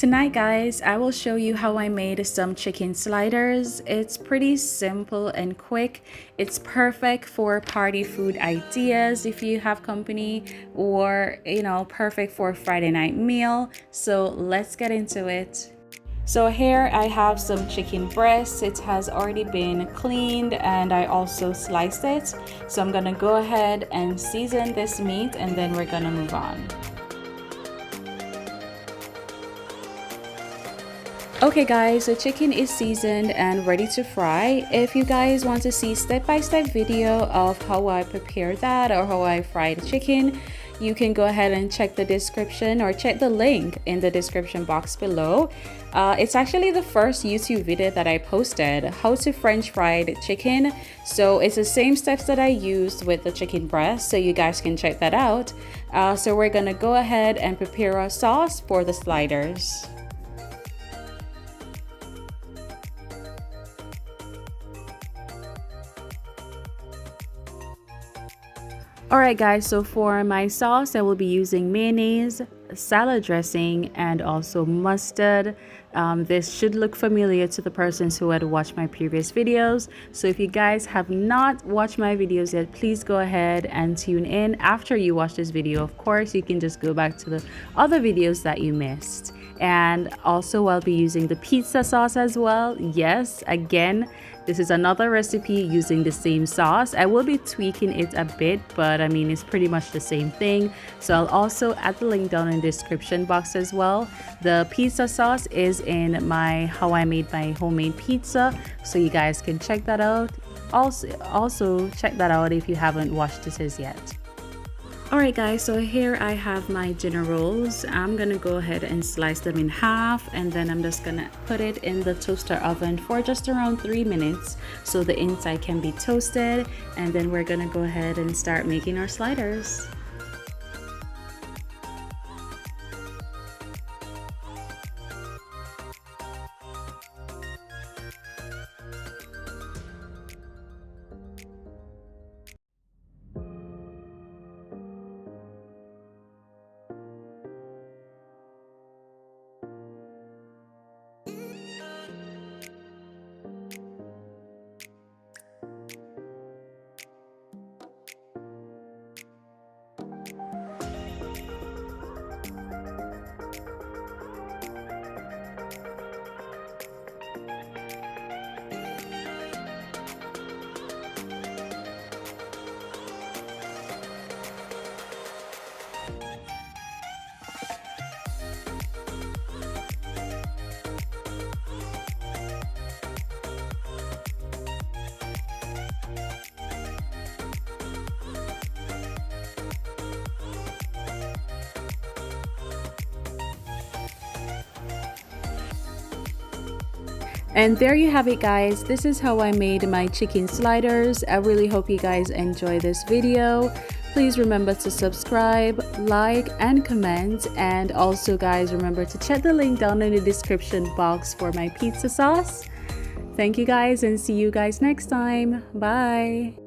Tonight guys, I will show you how I made some chicken sliders. It's pretty simple and quick. It's perfect for party food ideas if you have company, or perfect for a Friday night meal. So let's get into it. So here I have some chicken breast. It has already been cleaned and I also sliced it. So I'm gonna go ahead and season this meat and then we're gonna move on. Okay guys, so chicken is seasoned and ready to fry. If you guys want to see step-by-step video of how I prepare that or how I fry the chicken, you can go ahead and check the description or check the link in the description box below. It's actually the first YouTube video that I posted, how to French fried chicken. So it's the same steps that I used with the chicken breast, so you guys can check that out. So we're gonna go ahead and prepare our sauce for the sliders. Alright guys, so for my sauce I will be using mayonnaise, salad dressing, and also mustard. This should look familiar to the persons who had watched my previous videos. So if you guys have not watched my videos yet, please go ahead and tune in after you watch this video. Of course, you can just go back to the other videos that you missed. And also I'll be using the pizza sauce as well. Yes, again, this is another recipe using the same sauce. I will be tweaking it a bit, but I mean, it's pretty much the same thing. So I'll also add the link down in the description box as well. The pizza sauce is in my how I made my homemade pizza, so you guys can check that out. Also check that out if you haven't watched this as yet. Alright guys, so here I have my dinner rolls. I'm gonna go ahead and slice them in half, and then I'm just gonna put it in the toaster oven for just around 3 minutes so the inside can be toasted, and then we're gonna go ahead and start making our sliders. And there you have it guys, this is how I made my chicken sliders. I really hope you guys enjoy this video. Please remember to subscribe, like, and comment, and also guys, remember to check the link down in the description box for my pizza sauce. Thank you guys, and see you guys next time. Bye.